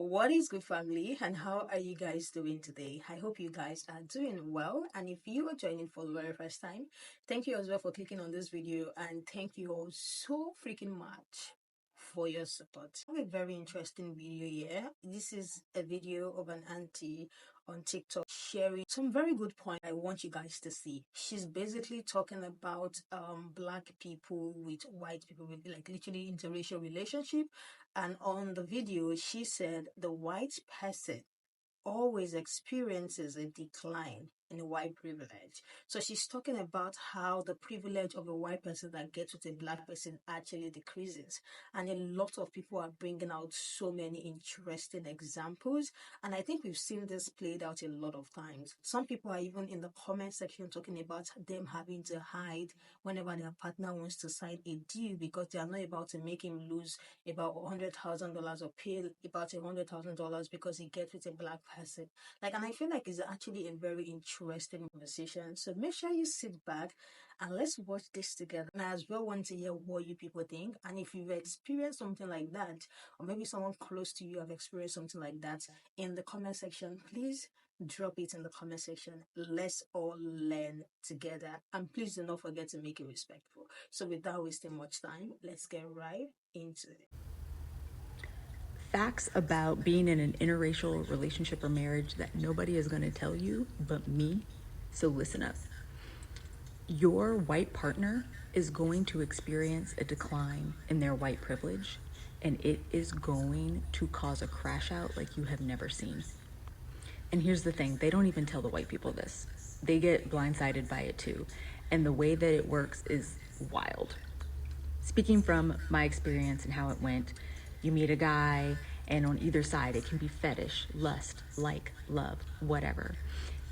What is good, family, and how are you guys doing today? I hope you guys are doing well. And if you are joining for the very first time, thank you as well for clicking on this video, and thank you all so freaking much for your support. I have a very interesting video here. This is a video of an auntie on TikTok sharing some very good points I want you guys to see. She's basically talking about black people with white people, with like literally interracial relationship. And on the video, she said the white person always experiences a decline in white privilege. So she's talking about how the privilege of a white person that gets with a black person actually decreases. And a lot of people are bringing out so many interesting examples. And I think we've seen this played out a lot of times. Some people are even in the comment section talking about them having to hide whenever their partner wants to sign a deal because they are not about to make him lose about $100,000 or pay about $100,000 because he gets with a black person. And I feel like it's actually a very interesting conversation. So make sure you sit back and let's watch this together. And I as well want to hear what you people think. And if you've experienced something like that, or maybe someone close to you have experienced something like that in the comment section, please drop it in the comment section. Let's all learn together. And please do not forget to make it respectful. So without wasting much time, let's get right into it. Facts about being in an interracial relationship or marriage that nobody is going to tell you but me. So listen up. Your white partner is going to experience a decline in their white privilege, and it is going to cause a crash out like you have never seen. And here's the thing, they don't even tell the white people this. They get blindsided by it too. And the way that it works is wild. Speaking from my experience and how it went, you meet a guy, and on either side, it can be fetish, lust, like, love, whatever.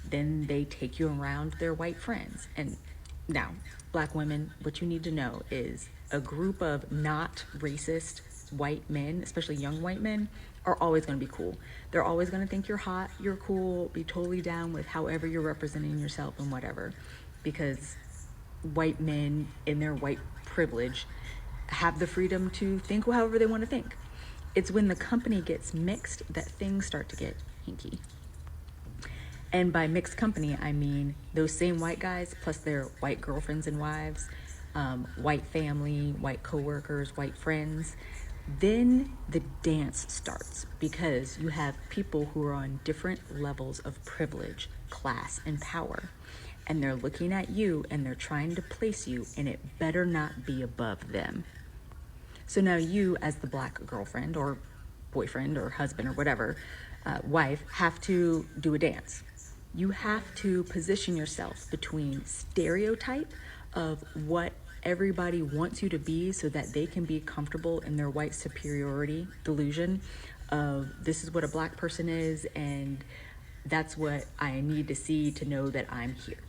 Then they take you around their white friends. And now, black women, what you need to know is a group of not racist white men, especially young white men, are always going to be cool. They're always going to think you're hot, you're cool, be totally down with however you're representing yourself and whatever. Because white men in their white privilege have the freedom to think however they want to think. It's when the company gets mixed that things start to get hinky. And by mixed company, I mean those same white guys plus their white girlfriends and wives, white family, white coworkers, white friends. Then the dance starts because you have people who are on different levels of privilege, class, and power. And they're looking at you and they're trying to place you, and it better not be above them. So now you, as the black girlfriend or boyfriend or husband or whatever, wife, have to do a dance. You have to position yourself between stereotype of what everybody wants you to be so that they can be comfortable in their white superiority delusion of this is what a black person is and that's what I need to see to know that I'm here.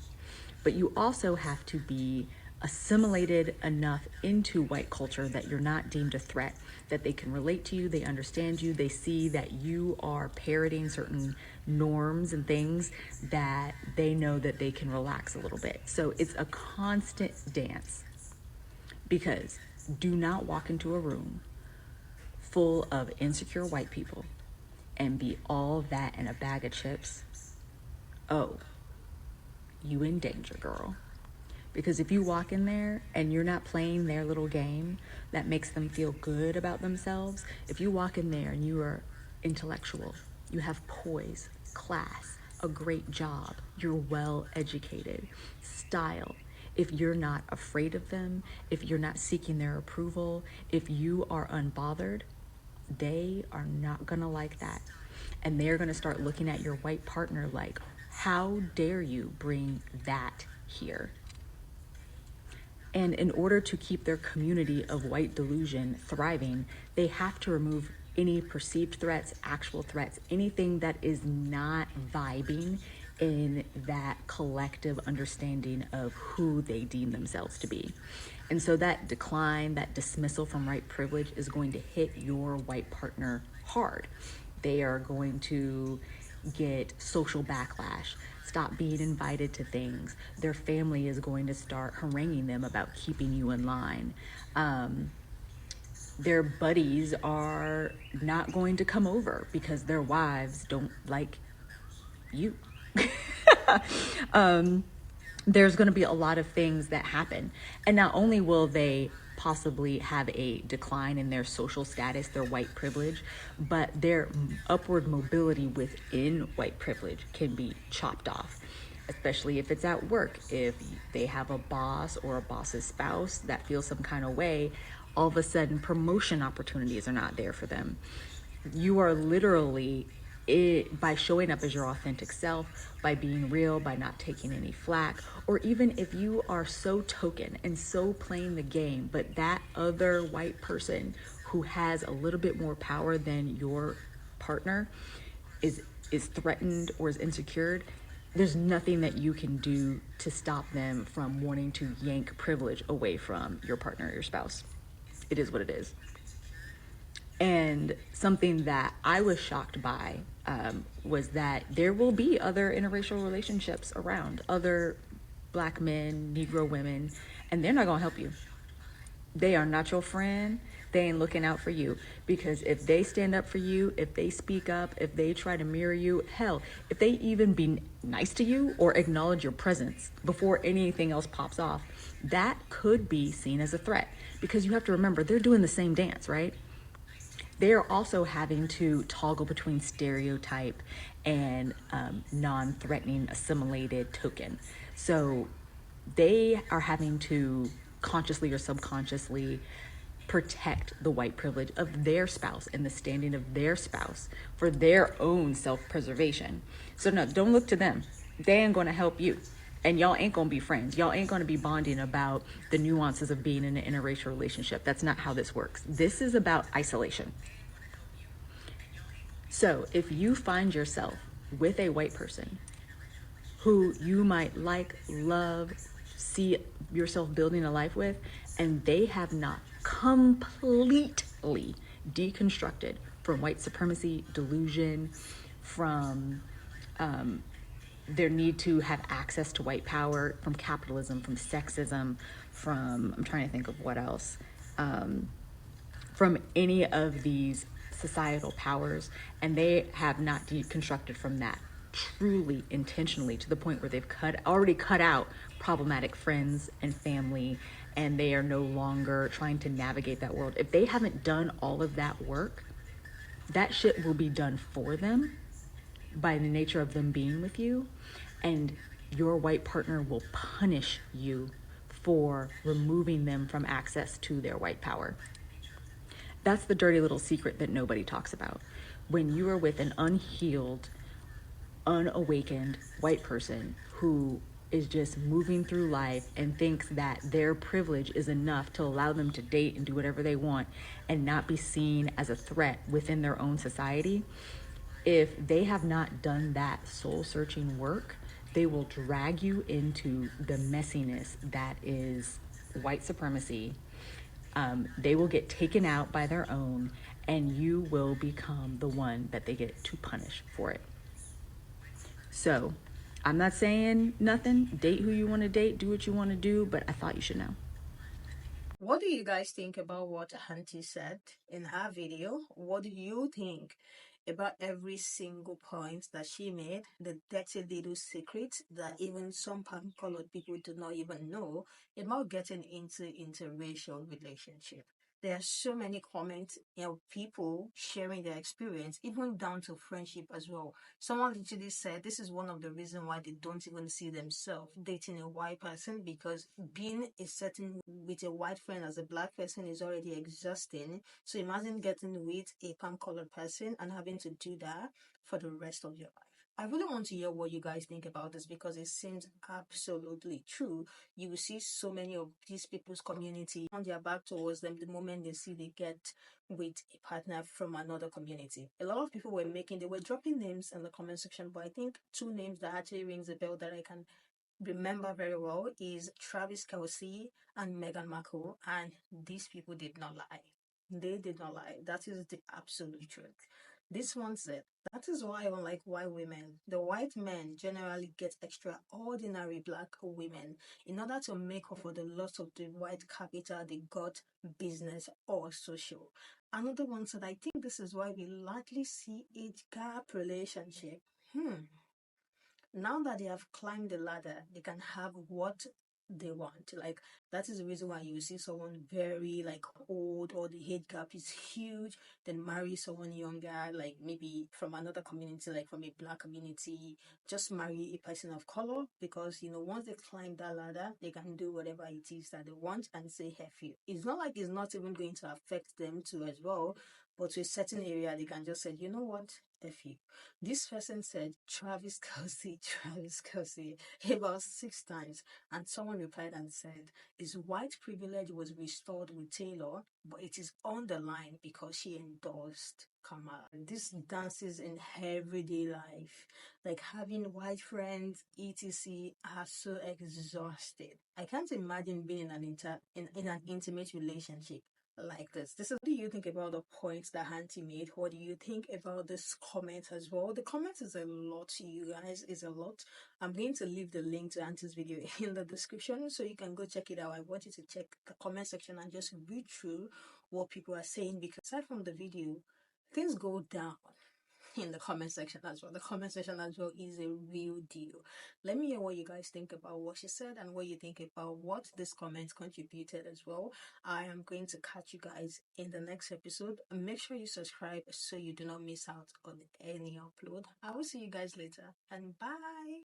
But you also have to be assimilated enough into white culture that you're not deemed a threat, that they can relate to you, they understand you, they see that you are parroting certain norms and things that they know that they can relax a little bit. So it's a constant dance, because do not walk into a room full of insecure white people and be all that and a bag of chips. Oh, you in danger, girl. Because if you walk in there and you're not playing their little game that makes them feel good about themselves, if you walk in there and you are intellectual, you have poise, class, a great job, you're well educated, style, if you're not afraid of them, if you're not seeking their approval, if you are unbothered, they are not gonna like that. And they're gonna start looking at your white partner like, how dare you bring that here? And in order to keep their community of white delusion thriving, they have to remove any perceived threats, actual threats, anything that is not vibing in that collective understanding of who they deem themselves to be. And so that decline, that dismissal from white privilege is going to hit your white partner hard. They are going to get social backlash, stop being invited to things. Their family is going to start haranguing them about keeping you in line. their buddies are not going to come over because their wives don't like you. There's going to be a lot of things that happen. And not only will they possibly have a decline in their social status, their white privilege, but their upward mobility within white privilege can be chopped off, especially if it's at work. If they have a boss or a boss's spouse that feels some kind of way, all of a sudden promotion opportunities are not there for them. You are literally by showing up as your authentic self, by being real, by not taking any flack, or even if you are so token and so playing the game, but that other white person who has a little bit more power than your partner is is threatened or is insecure, there's nothing that you can do to stop them from wanting to yank privilege away from your partner or your spouse. It is what it is. And something that I was shocked by was that there will be other interracial relationships around, other black men, Negro women, and they're not going to help you. They are not your friend. They ain't looking out for you. Because if they stand up for you, if they speak up, if they try to mirror you, hell, if they even be nice to you or acknowledge your presence before anything else pops off, that could be seen as a threat. Because you have to remember, they're doing the same dance, right? They are also having to toggle between stereotype and non-threatening assimilated token. So they are having to consciously or subconsciously protect the white privilege of their spouse and the standing of their spouse for their own self-preservation. So no, don't look to them. They ain't going to help you. And y'all ain't gonna be friends. Y'all ain't gonna be bonding about the nuances of being in an interracial relationship. That's not how this works. This is about isolation. So if you find yourself with a white person who you might like, love, see yourself building a life with, and they have not completely deconstructed from white supremacy, delusion, from their need to have access to white power, from capitalism, from sexism, from, I'm trying to think of what else, from any of these societal powers, and they have not deconstructed from that truly intentionally to the point where they've already cut out problematic friends and family, and they are no longer trying to navigate that world. If they haven't done all of that work, that shit will be done for them by the nature of them being with you, and your white partner will punish you for removing them from access to their white power. That's the dirty little secret that nobody talks about. When you are with an unhealed, unawakened white person who is just moving through life and thinks that their privilege is enough to allow them to date and do whatever they want and not be seen as a threat within their own society, if they have not done that soul searching work, they will drag you into the messiness that is white supremacy. They will get taken out by their own, and you will become the one that they get to punish for it. So, I'm not saying nothing. Date who you want to date, do what you want to do, but I thought you should know. What do you guys think about what Auntie said in her video? What do you think about every single point that she made? The dirty little secret that even some colored people do not even know about getting into interracial relationship. There are so many comments, people sharing their experience, even down to friendship as well. Someone literally said this is one of the reasons why they don't even see themselves dating a white person, because being a certain with a white friend as a black person is already exhausting. So imagine getting with a palm colored person and having to do that for the rest of your life. I really want to hear what you guys think about this because it seems absolutely true. You will see so many of these people's community on their back towards them the moment they see they get with a partner from another community. A lot of people they were dropping names in the comment section, but I think two names that actually rings a bell that I can remember very well is Travis Kelsey and Meghan Markle, and these people did not lie. They did not lie. That is the absolute truth. This one said, that is why, unlike white women, the white men generally get extraordinary black women in order to make up for the loss of the white capital they got, business or social. Another one said, I think this is why we largely see age gap relationship. Now that they have climbed the ladder, they can have what they want. Like, that is the reason why you see someone very like old or the age gap is huge, then marry someone younger, like maybe from another community, like from a black community, just marry a person of color because once they climb that ladder, they can do whatever it is that they want and say F you. It's not like it's not even going to affect them too as well, but to a certain area they can just say, you know what, F you. This person said Travis Kelsey, Travis Kelsey about 6 times, and someone replied and said his white privilege was restored with Taylor, but it is on the line because she endorsed Kamala. This dances in everyday life, like having white friends, etc., are so exhausted. I can't imagine being in an intimate relationship like this. What do you think about the points that Auntie made? What do you think about this comment as well? The comment is a lot, you guys, is a lot. I'm going to leave the link to Auntie's video in the description so you can go check it out. I want you to check the comment section and just read through what people are saying because aside from the video, things go down in the comment section as well. The comment section as well is a real deal. Let me hear what you guys think about what she said and what you think about what this comment contributed as well. I am going to catch you guys in the next episode. Make sure you subscribe so you do not miss out on any upload. I will see you guys later and bye.